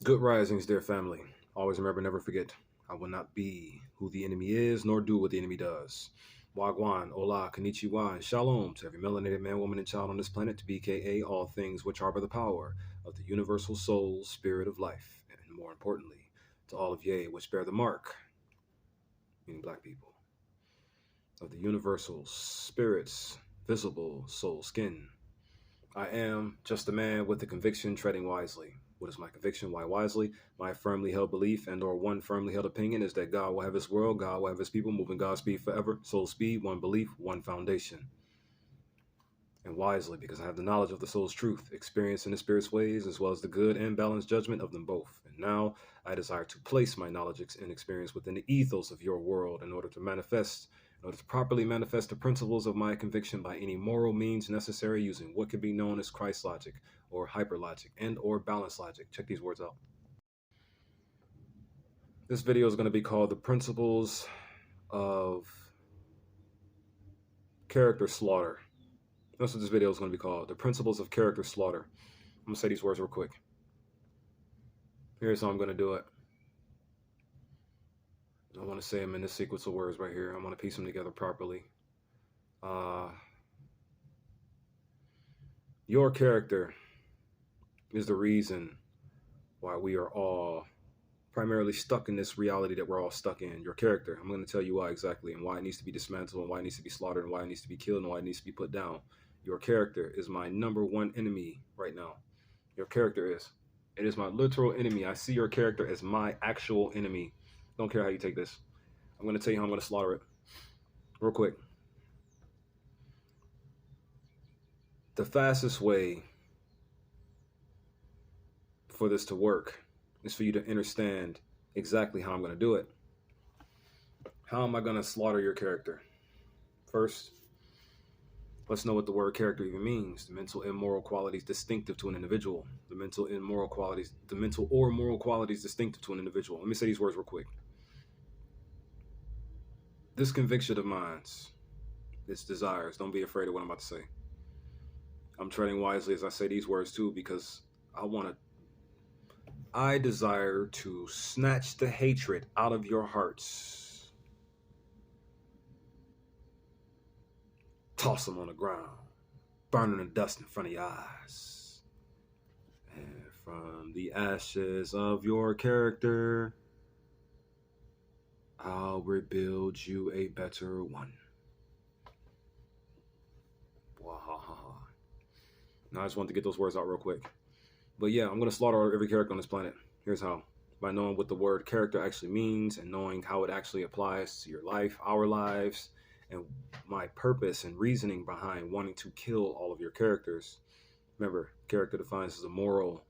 Good risings, dear family. Always remember, never forget, I will not be who the enemy is, nor do what the enemy does. Wagwan, hola, konnichiwa, and shalom to every melanated man, woman, and child on this planet, to BKA, all things which are by the power of the universal soul, spirit of life, and more importantly, to all of ye which bear the mark, meaning black people, of the universal spirits, visible soul skin. I am just a man with a conviction treading wisely. What is my conviction? Why wisely? My firmly held belief and or one firmly held opinion is that God will have his world, God will have his people, moving God's speed forever. Soul speed, one belief, one foundation. And wisely, because I have the knowledge of the soul's truth, experience in the spirit's ways, as well as the good and balanced judgment of them both. And now I desire to place my knowledge and experience within the ethos of your world in order to properly manifest the principles of my conviction by any moral means necessary, using what could be known as Christ logic or hyper logic and or balance logic. Check these words out. This video is going to be called The Principles of Character Slaughter. That's what this video is going to be called. The Principles of Character Slaughter. I'm going to say these words real quick. Here's how I'm going to do it. I want to say them in this sequence of words right here. I'm going to piece them together properly. Your character is the reason why we are all primarily stuck in this reality that we're all stuck in. Your character. I'm going to tell you why exactly, and why it needs to be dismantled, and why it needs to be slaughtered, and why it needs to be killed, and why it needs to be put down. Your character is my number one enemy right now. Your character is. It is my literal enemy. I see your character as my actual enemy. Don't care how you take this. I'm going to tell you how I'm going to slaughter it. Real quick. The fastest way for this to work is for you to understand exactly how I'm going to do it. How am I going to slaughter your character? First, let's know what the word character even means. The mental and moral qualities distinctive to an individual. The mental or moral qualities distinctive to an individual. Let me say these words real quick. This conviction of mine, its desires, don't be afraid of what I'm about to say. I'm treading wisely as I say these words too, because I desire to snatch the hatred out of your hearts. Toss them on the ground, burning the dust in front of your eyes. And from the ashes of your character, I'll rebuild you a better one. Wahaha. Now I just wanted to get those words out real quick. But yeah, I'm going to slaughter every character on this planet. Here's how. By knowing what the word character actually means and knowing how it actually applies to your life, our lives, and my purpose and reasoning behind wanting to kill all of your characters. Remember, character defines as a moral,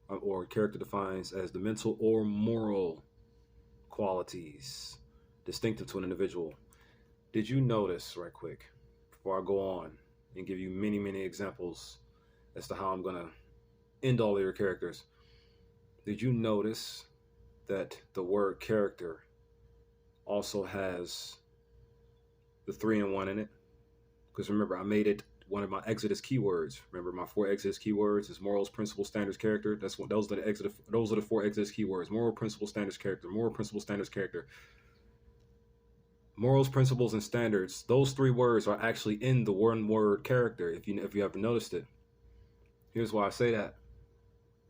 or character defines as the mental or moral qualities distinctive to an individual. Did you notice, right quick, before I go on and give you many, many examples as to how I'm going to end all of your characters, did you notice that the word character also has the 3-in-1 in it? Because remember, I made it one of my Exodus keywords. Remember, my 4 Exodus keywords is morals, principles, standards, character. That's what those are the 4 Exodus keywords: moral, principles, standards, character. Moral, principles, standards, character. Morals, principles, and standards. Those 3 words are actually in the one word character. If you haven't noticed it, here's why I say that.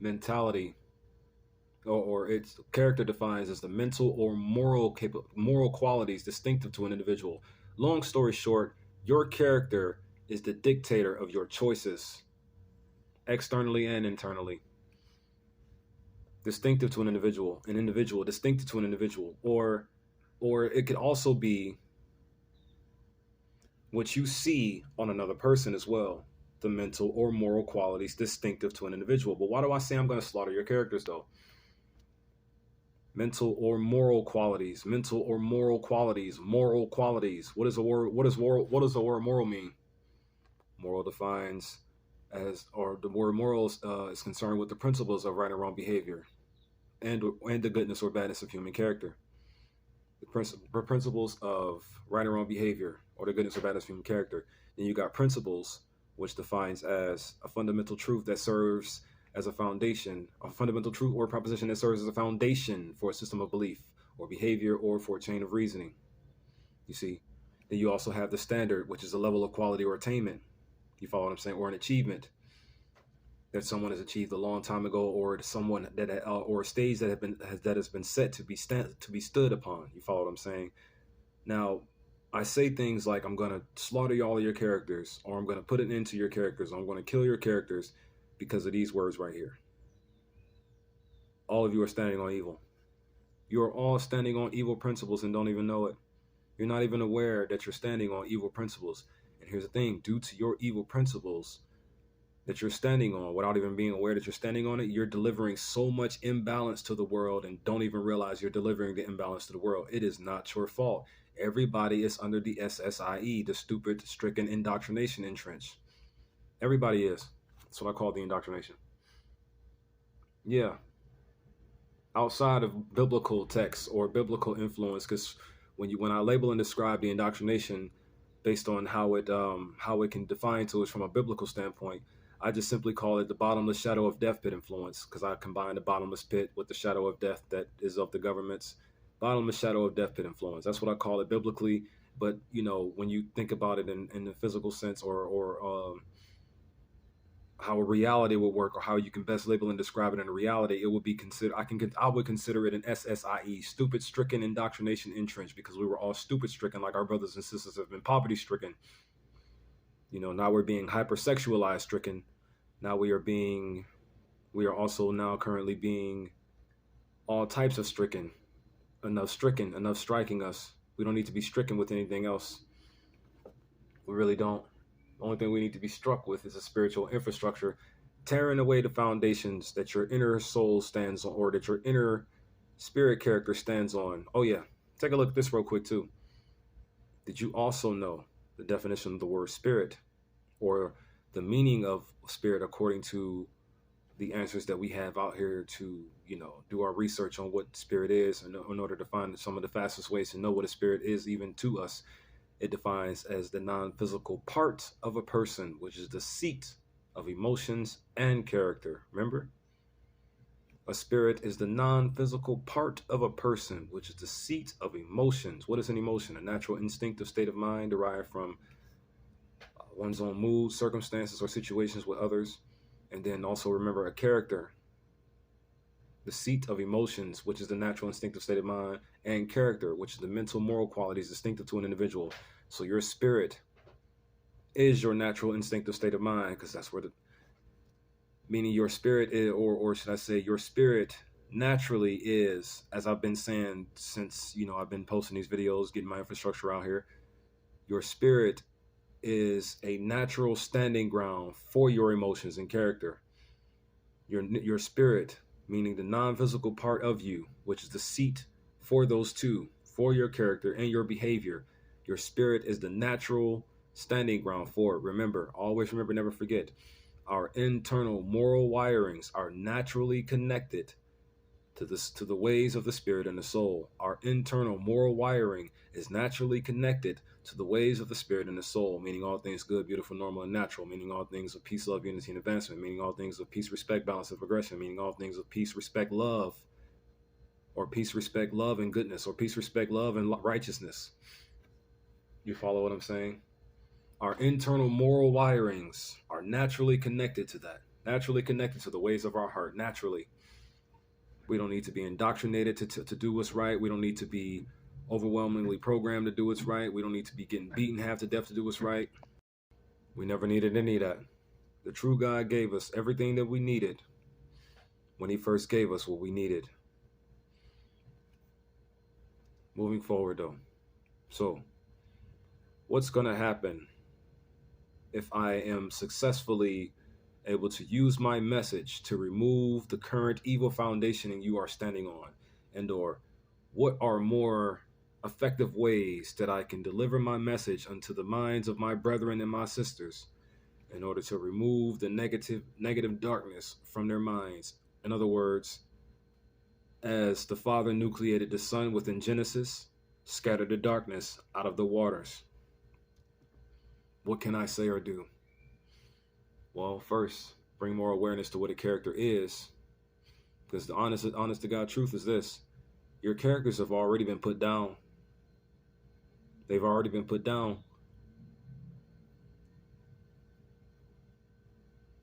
Mentality, or its character defines as the mental or moral qualities distinctive to an individual. Long story short, your character is the dictator of your choices, externally and internally. Distinctive to an individual distinctive to an individual, or it could also be what you see on another person as well. The mental or moral qualities distinctive to an individual. But why do I say I'm going to slaughter your characters though? Mental or moral qualities. Moral qualities. What does the word moral mean? Moral defines as, or the word morals is concerned with the principles of right and wrong behavior, and the goodness or badness of human character. The principles of right and wrong behavior, or the goodness or badness of human character. Then you got principles, which defines as a fundamental truth that serves as a foundation, a fundamental truth or proposition that serves as a foundation for a system of belief or behavior or for a chain of reasoning. You see, then you also have the standard, which is a level of quality or attainment. You follow what I'm saying? Or an achievement that someone has achieved a long time ago, or someone that or a stage that has been set to be stood upon. You follow what I'm saying? Now, I say things like I'm gonna slaughter all of your characters, or I'm gonna put an end to your characters, or I'm gonna kill your characters because of these words right here. All of you are standing on evil. You are all standing on evil principles and don't even know it. You're not even aware that you're standing on evil principles. And here's the thing, due to your evil principles that you're standing on, without even being aware that you're standing on it, you're delivering so much imbalance to the world and don't even realize you're delivering the imbalance to the world. It is not your fault. Everybody is under the SSIE, the stupid, stricken indoctrination entrench. Everybody is. That's what I call the indoctrination. Yeah. Outside of biblical texts or biblical influence, because when I label and describe the indoctrination based on how it can define to us from a biblical standpoint, I just simply call it the bottomless shadow of death pit influence, because I combine the bottomless pit with the shadow of death that is of the government's bottomless shadow of death pit influence. That's what I call it biblically. But when you think about it in the physical sense, or how a reality would work, or how you can best label and describe it in a reality, it would be considered. I would consider it an SSIE, stupid stricken indoctrination entrench, because we were all stupid stricken, like our brothers and sisters have been poverty stricken. Now we're being hypersexualized stricken. Now we are also now currently being all types of stricken. Enough striking us. We don't need to be stricken with anything else. We really don't. The only thing we need to be struck with is a spiritual infrastructure, tearing away the foundations that your inner soul stands on, or that your inner spirit character stands on. Oh yeah, take a look at this real quick too. Did you also know the definition of the word spirit, or the meaning of spirit according to the answers that we have out here to do our research on what spirit is, and in order to find some of the fastest ways to know what a spirit is, even to us? It defines as the non-physical part of a person, which is the seat of emotions and character. Remember, a spirit is the non-physical part of a person, which is the seat of emotions. What is an emotion? A natural instinctive state of mind derived from one's own mood, circumstances, or situations with others. And then also remember, a character, the seat of emotions, which is the natural instinctive state of mind, and character, which is the mental moral qualities distinctive to an individual. So your spirit is your natural instinctive state of mind, because that's where meaning your spirit is, or should I say, your spirit naturally is, as I've been saying since I've been posting these videos, getting my infrastructure out here. Your spirit is a natural standing ground for your emotions and character. Your spirit, meaning the non-physical part of you, which is the seat for those two, for your character and your behavior. Your spirit is the natural standing ground for it. Remember, always remember, never forget, our internal moral wirings are naturally connected to the ways of the spirit and the soul. Our internal moral wiring is naturally connected to the ways of the spirit and the soul, meaning all things good, beautiful, normal, and natural, meaning all things of peace, love, unity, and advancement, meaning all things of peace, respect, balance, and progression, meaning all things of peace, respect, love, or peace, respect, love, and goodness, or peace, respect, love, and righteousness. You follow what I'm saying? Our internal moral wirings are naturally connected to that, naturally connected to the ways of our heart, naturally. We don't need to be indoctrinated to do what's right. We don't need to be overwhelmingly programmed to do what's right. We don't need to be getting beaten half to death to do what's right. We never needed any of that. The true God gave us everything that we needed when he first gave us what we needed. Moving forward though. So, what's going to happen if I am successfully able to use my message to remove the current evil foundation you are standing on? And or what are more effective ways that I can deliver my message unto the minds of my brethren and my sisters in order to remove the negative darkness from their minds? In other words, as the Father nucleated the Son within Genesis, scattered the darkness out of the waters. What can I say or do? Well, first, bring more awareness to what a character is. Because the honest to God truth is this: your characters have already been put down. They've already been put down.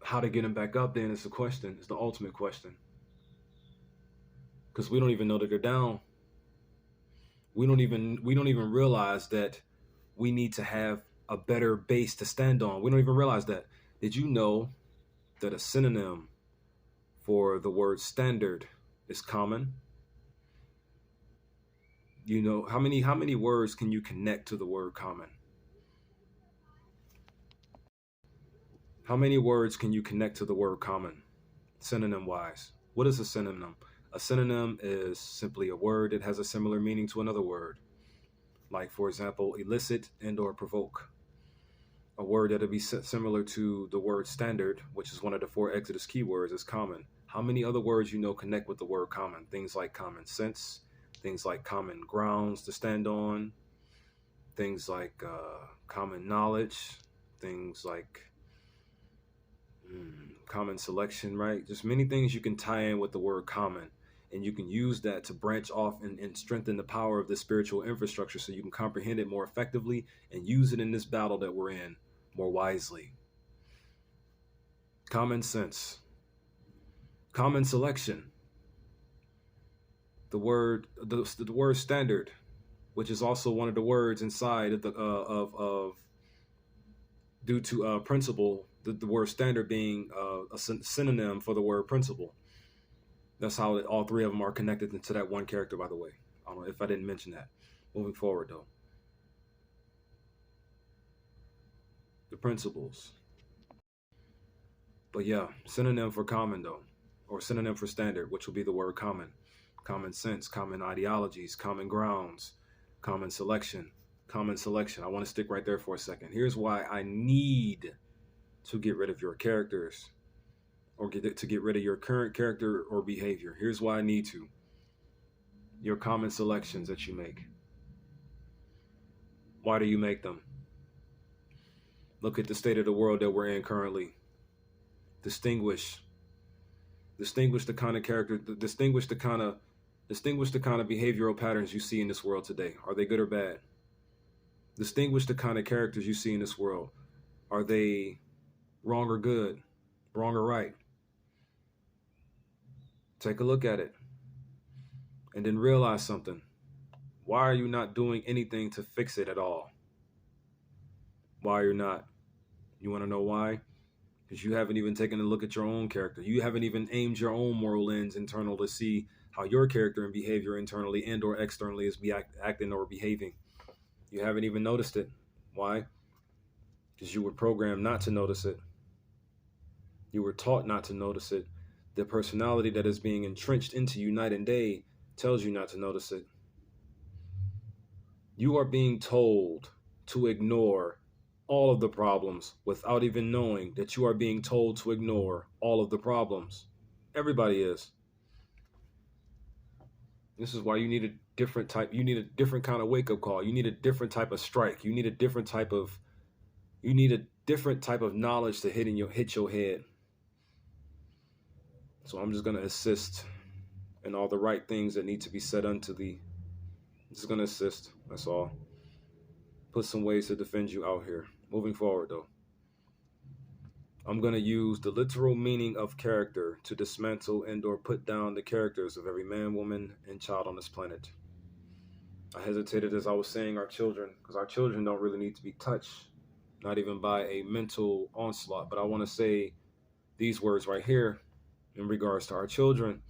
How to get them back up then is the question. It's the ultimate question. Because we don't even know that they're down. We don't even realize that we need to have a better base to stand on. We don't even realize that. Did you know that a synonym for the word standard is common? You know, how many words can you connect to the word common? How many words can you connect to the word common, synonym wise? What is a synonym? A synonym is simply a word that has a similar meaning to another word. Like, for example, elicit and or provoke. A word that would be similar to the word standard, which is one of the 4 Exodus keywords, is common. How many other words you know connect with the word common? Things like common sense, things like common grounds to stand on, things like common knowledge, things like common selection, right? Just many things you can tie in with the word common, and you can use that to branch off and strengthen the power of the spiritual infrastructure so you can comprehend it more effectively and use it in this battle that we're in more wisely. Common sense, common selection, the word standard, which is also one of the words inside of the due to principle, the word standard being a synonym for the word principle. That's how all 3 of them are connected into that one character, by the way. I don't know if I didn't mention that. Moving forward, though. The principles. But yeah, synonym for common, though. Or synonym for standard, which will be the word common. Common sense, common ideologies, common grounds, common selection. Common selection. I want to stick right there for a second. Here's why I need to get rid of your characters, or to get rid of your current character or behavior. Here's why I need to. Your common selections that you make. Why do you make them? Look at the state of the world that we're in currently. Distinguish the kind of character, distinguish the kind of behavioral patterns you see in this world today. Are they good or bad? Distinguish the kind of characters you see in this world. Are they wrong or good? Wrong or right? Take a look at it. And then realize something. Why are you not doing anything to fix it at all? Why you're not? You want to know why? Because you haven't even taken a look at your own character. You haven't even aimed your own moral lens internal to see how your character and behavior internally and or externally is acting or behaving. You haven't even noticed it. Why? Because you were programmed not to notice it. You were taught not to notice it. The personality that is being entrenched into you night and day tells you not to notice it. You are being told to ignore all of the problems without even knowing that you are being told to ignore all of the problems. Everybody is. This is why you need a different kind of wake-up call. You need a different type of strike. You need a different type of knowledge to hit your head. So I'm just going to assist in all the right things that need to be said unto thee. I'm just going to assist. That's all. Put some ways to defend you out here. Moving forward, though. I'm going to use the literal meaning of character to dismantle and or put down the characters of every man, woman, and child on this planet. I hesitated as I was saying our children, because our children don't really need to be touched, not even by a mental onslaught. But I want to say these words right here in regards to our children.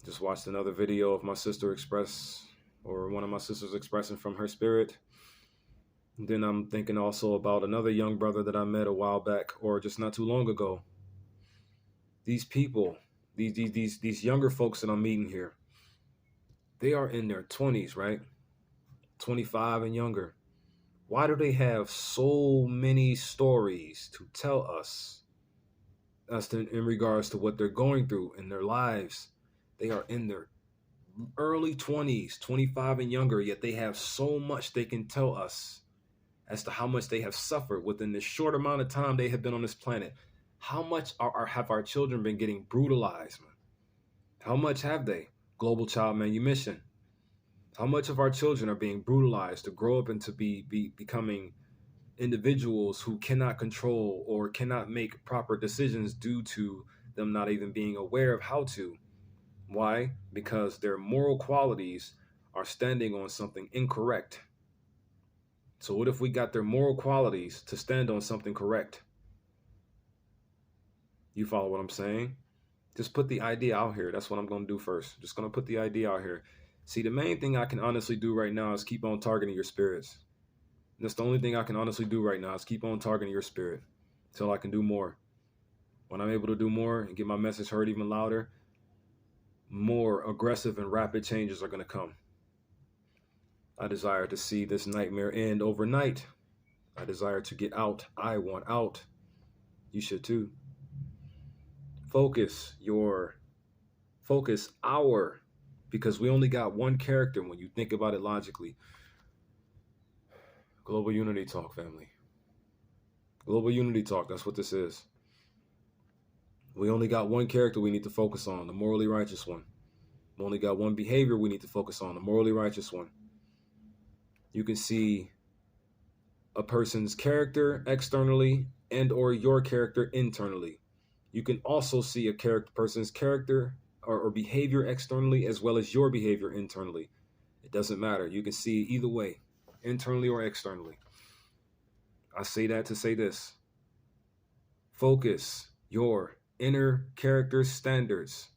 Just watched another video of my sister express, or one of my sisters expressing from her spirit. And then I'm thinking also about another young brother that I met a while back, or just not too long ago. These people, these younger folks that I'm meeting here, they are in their 20s, right? 25 and younger. Why do they have so many stories to tell us in regards to what they're going through in their lives? They are in their early 20s, 25 and younger, yet they have so much they can tell us as to how much they have suffered within this short amount of time they have been on this planet. How much have our children been getting brutalized, man? How much have they? Global child manumission. How much of our children are being brutalized to grow up and to becoming individuals who cannot control or cannot make proper decisions due to them not even being aware of how to? Why? Because their moral qualities are standing on something incorrect. So what if we got their moral qualities to stand on something correct? You follow what I'm saying? Just put the idea out here. That's what I'm going to do first. Just going to put the idea out here. See, the main thing I can honestly do right now is keep on targeting your spirits. That's the only thing I can honestly do right now is keep on targeting your spirit until I can do more. When I'm able to do more and get my message heard even louder, more aggressive and rapid changes are going to come. I desire to see this nightmare end overnight. I desire to get out. I want out. You should too. Focus our, because we only got one character when you think about it logically. Global Unity Talk, family. Global Unity Talk, that's what this is. We only got one character we need to focus on, the morally righteous one. We only got one behavior we need to focus on, the morally righteous one. You can see a person's character externally and or your character internally. You can also see a person's character or behavior externally as well as your behavior internally. It doesn't matter. You can see either way, internally or externally. I say that to say this. Focus your inner character standards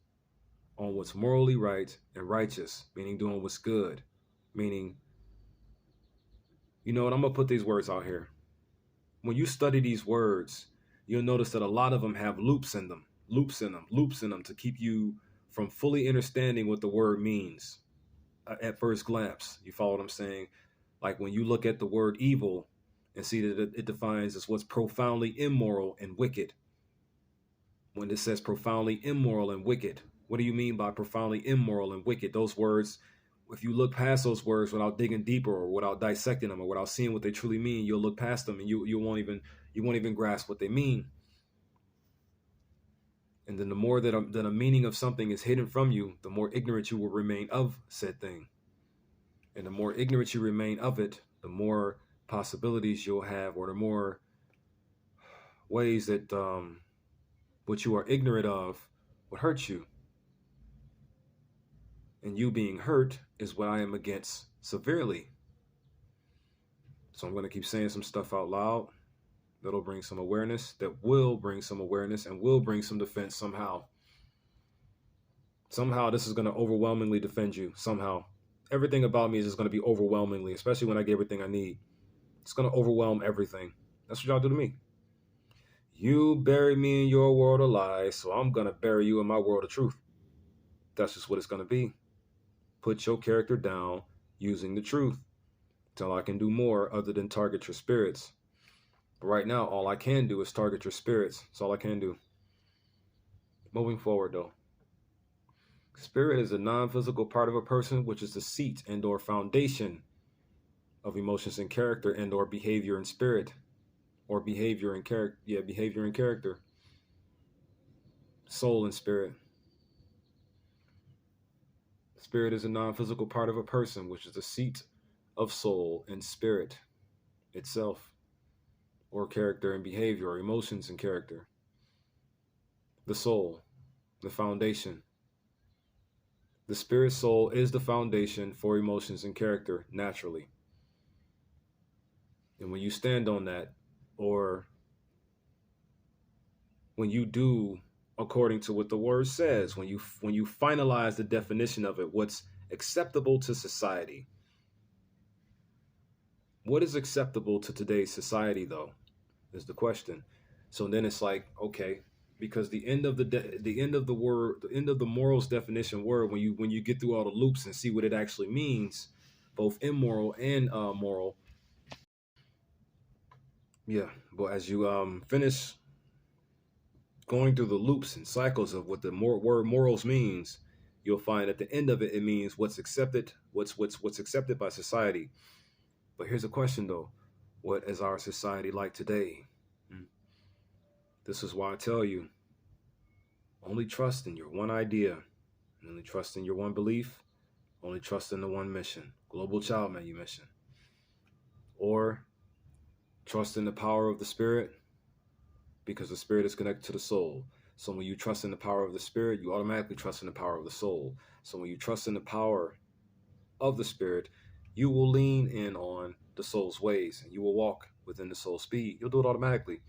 on what's morally right and righteous, meaning doing what's good. Meaning, you know what, I'm going to put these words out here. When you study these words, you'll notice that a lot of them have loops in them to keep you from fully understanding what the word means at first glance. You follow what I'm saying? Like when you look at the word evil and see that it defines as what's profoundly immoral and wicked. When it says profoundly immoral and wicked, what do you mean by profoundly immoral and wicked? Those words, if you look past those words without digging deeper or without dissecting them or without seeing what they truly mean, you'll look past them and you won't even grasp what they mean. And then the more that a meaning of something is hidden from you, the more ignorant you will remain of said thing. And the more ignorant you remain of it, the more possibilities you'll have, or the more ways that what you are ignorant of would hurt you. And you being hurt is what I am against severely. So I'm going to keep saying some stuff out loud that'll bring some awareness, that will bring some awareness and will bring some defense somehow. Somehow this is going to overwhelmingly defend you. Somehow. Everything about me is just going to be overwhelmingly, especially when I get everything I need. It's going to overwhelm everything. That's what y'all do to me. You bury me in your world of lies, so I'm going to bury you in my world of truth. That's just what it's going to be. Put your character down using the truth till I can do more other than target your spirits. But right now, all I can do is target your spirits. That's all I can do. Moving forward, though. Spirit is a non-physical part of a person, which is the seat and or foundation of emotions and character and or behavior and spirit. Or behavior and character. Yeah, behavior and character. Soul and spirit. Spirit is a non-physical part of a person, which is the seat of soul and spirit itself, or character and behavior, or emotions and character. The soul, the foundation. The spirit soul is the foundation for emotions and character naturally. And when you stand on that, or when you do according to what the word says, when you finalize the definition of it, what's acceptable to society. What is acceptable to today's society, though, is the question. So then it's like, okay, because the end of the morals definition word, when you get through all the loops and see what it actually means, both immoral and moral. Yeah, but as you finish going through the loops and cycles of what the word morals means, you'll find at the end of it, it means what's accepted, what's accepted by society. But here's a question though: what is our society like today? This is why I tell you, only trust in your one idea, only trust in your one belief, only trust in the one mission, global child manumission, or trust in the power of the spirit, because the spirit is connected to the soul. So when you trust in the power of the spirit, you automatically trust in the power of the soul. So when you trust in the power of the spirit, you will lean in on the soul's ways and you will walk within the soul's speed. You'll do it automatically.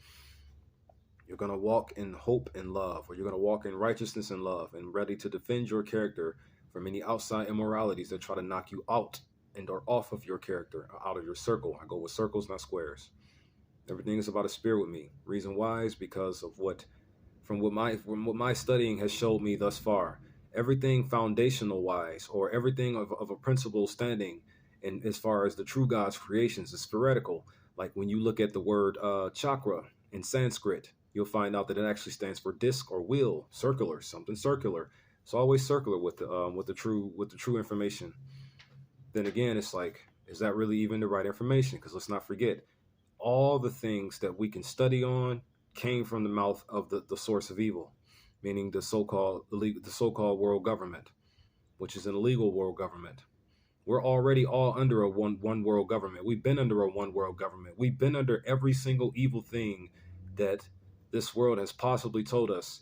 You're going to walk in hope and love, or you're going to walk in righteousness and love, and ready to defend your character from any outside immoralities that try to knock you out and or off of your character, out of your circle. I go with circles, not squares. Everything is about a spirit with me. Reason why is because of what my studying has showed me thus far. Everything foundational wise, or everything of a principle standing, and as far as the true God's creations, is theoretical. Like when you look at the word chakra in Sanskrit, you'll find out that it actually stands for disc or wheel, circular, something circular. It's always circular with the true information. Then again, it's like, is that really even the right information? Because let's not forget, all the things that we can study on came from the mouth of the source of evil, meaning the so-called world government, which is an illegal world government. We're already all under a one world government. We've been under a one world government. We've been under every single evil thing that this world has possibly told us.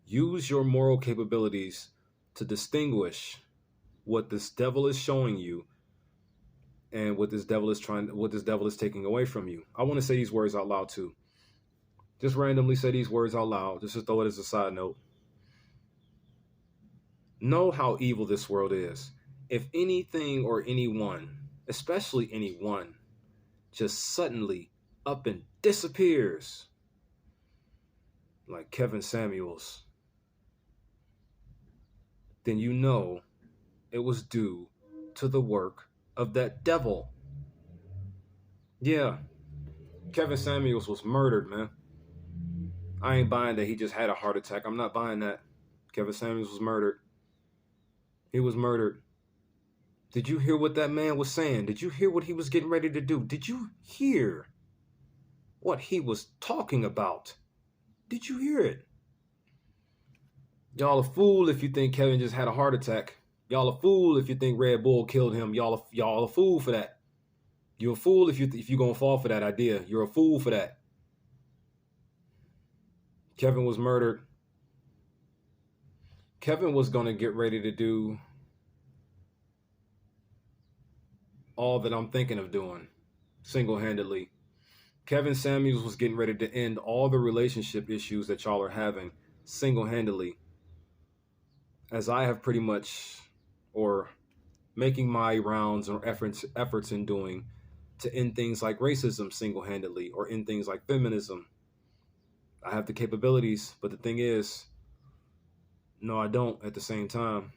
Use your moral capabilities to distinguish what this devil is showing you and what this devil is taking away from you. I want to say these words out loud too. Just randomly say these words out loud, just to throw it as a side note. Know how evil this world is. If anything or anyone, especially anyone, just suddenly up and disappears, like Kevin Samuels, then you know it was due to the work of that devil. Yeah, Kevin Samuels was murdered, man. I ain't buying that he just had a heart attack. I'm not buying that. Kevin Samuels was murdered. He was murdered. Did you hear what that man was saying? Did you hear what he was getting ready to do? Did you hear what he was talking about? Did you hear it? Y'all a fool if you think Kevin just had a heart attack. Y'all a fool if you think Red Bull killed him. Y'all a fool for that. You're a fool if you're gonna fall for that idea. You're a fool for that. Kevin was murdered. Kevin was gonna get ready to do all that I'm thinking of doing single-handedly. Kevin Samuels was getting ready to end all the relationship issues that y'all are having single-handedly, as I have pretty much, or making my rounds or efforts in doing, to end things like racism single-handedly, or end things like feminism. I have the capabilities, but the thing is, no, I don't at the same time.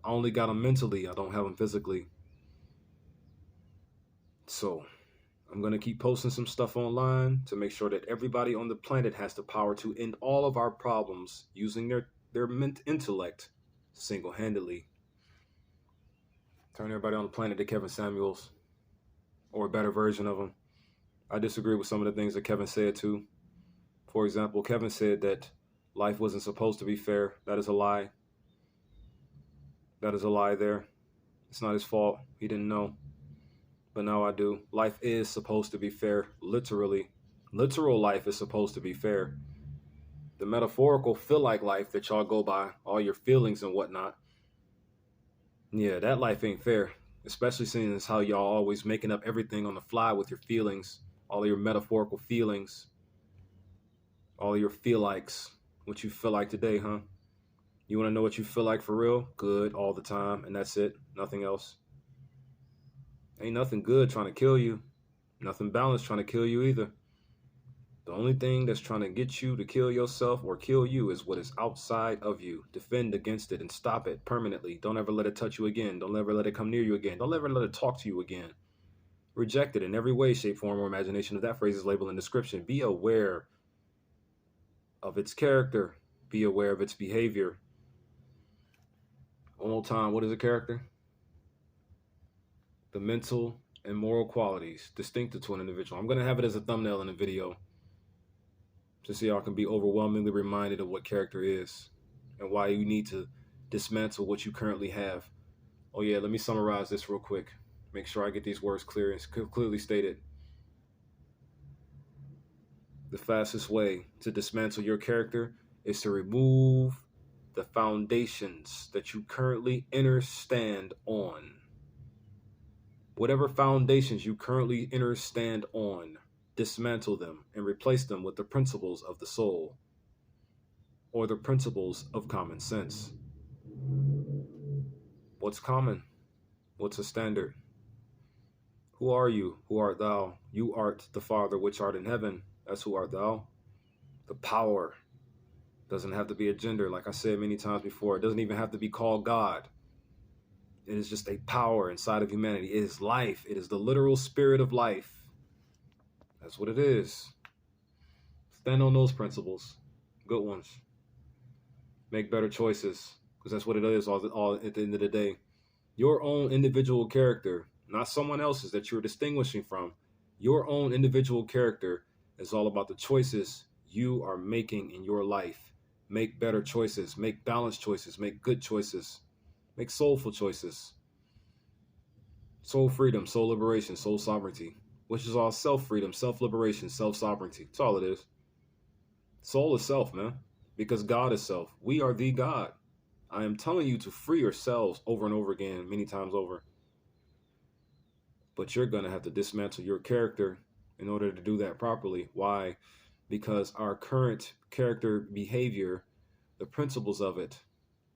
I only got them mentally. I don't have them physically. So I'm going to keep posting some stuff online to make sure that everybody on the planet has the power to end all of our problems using their intellect single-handedly. Turn everybody on the planet to Kevin Samuels, or a better version of him. I disagree with some of the things that Kevin said too. For example, Kevin said that life wasn't supposed to be fair. That is a lie. That is a lie there. It's not his fault. He didn't know. But now I do. Life is supposed to be fair, literally. Literal life is supposed to be fair. The metaphorical feel like life that y'all go by, all your feelings and whatnot, yeah, that life ain't fair. Especially seeing as how y'all always making up everything on the fly with your feelings, all of your metaphorical feelings, all of your feel likes. What you feel like today, huh? You want to know what you feel like for real? Good all the time, and that's it. Nothing else. Ain't nothing good trying to kill you. Nothing balanced trying to kill you either. The only thing that's trying to get you to kill yourself or kill you is what is outside of you. Defend against it and stop it permanently. Don't ever let it touch you again. Don't ever let it come near you again. Don't ever let it talk to you again. Reject it in every way, shape, form, or imagination. If that phrase is labeled in the description, be aware of its character. Be aware of its behavior. One more time, what is a character? The mental and moral qualities distinctive to an individual. I'm going to have it as a thumbnail in the video. Just so y'all can be overwhelmingly reminded of what character is and why you need to dismantle what you currently have. Oh yeah, let me summarize this real quick. Make sure I get these words clear and clearly stated. The fastest way to dismantle your character is to remove the foundations that you currently stand on. Whatever foundations you currently stand on, dismantle them and replace them with the principles of the soul or the principles of common sense. What's common? What's a standard? Who are you? Who art thou? You art the Father which art in heaven. That's who art thou. The power doesn't have to be a gender, like I said many times before. It doesn't even have to be called God. It is just a power inside of humanity. It is life. It is the literal spirit of life. That's what it is. Stand on those principles. Good ones. Make better choices, because that's what it is all at the end of the day. Your own individual character, not someone else's that you're distinguishing from. Your own individual character is all about the choices you are making in your life. Make better choices. Make balanced choices. Make good choices. Make soulful choices. Soul freedom, soul liberation, soul sovereignty, which is all self-freedom, self-liberation, self-sovereignty. That's all it is. Soul is self, man, because God is self. We are the God. I am telling you to free yourselves over and over again, many times over. But you're going to have to dismantle your character in order to do that properly. Why? Because our current character behavior, the principles of it,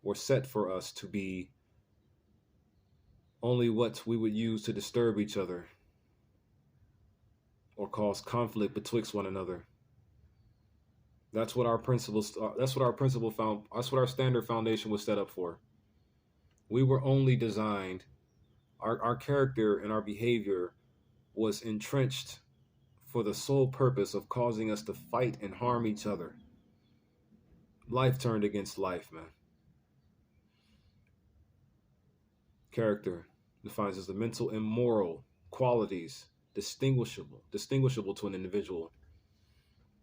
were set for us to be only what we would use to disturb each other or cause conflict betwixt one another. That's what our principles. That's what our standard foundation was set up for. We were only designed. Our character and our behavior was entrenched for the sole purpose of causing us to fight and harm each other. Life turned against life, man. Character defines as the mental and moral qualities distinguishable to an individual.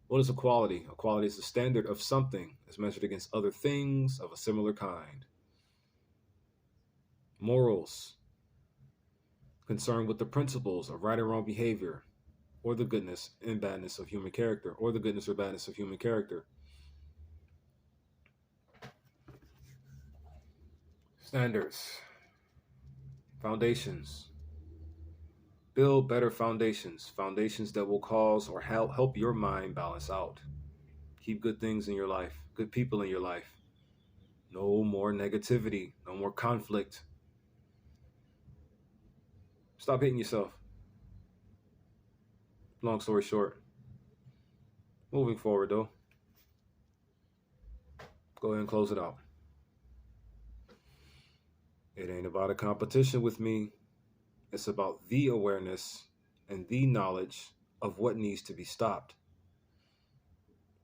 What is a quality? A quality is the standard of something as measured against other things of a similar kind. Morals, concerned with the principles of right and wrong behavior, or the goodness and badness of human character, or the goodness or badness of human character. Standards, foundations. Build better foundations that will cause or help your mind balance out. Keep good things in your life, good people in your life. No more negativity, no more conflict. Stop hating yourself. Long story short, moving forward though, go ahead and close it out. It ain't about a competition with me. It's about the awareness and the knowledge of what needs to be stopped.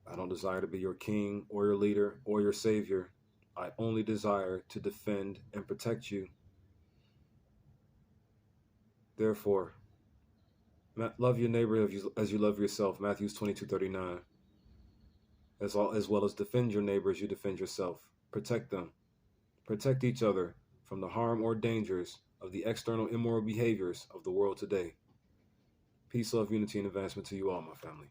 I don't desire to be your king or your leader or your savior. I only desire to defend and protect you. Therefore, love your neighbor as you love yourself, Matthew 22:39. As well as defend your neighbor as you defend yourself. Protect them. Protect each other from the harm or dangers of the external immoral behaviors of the world today. Peace, love, unity, and advancement to you all, my family.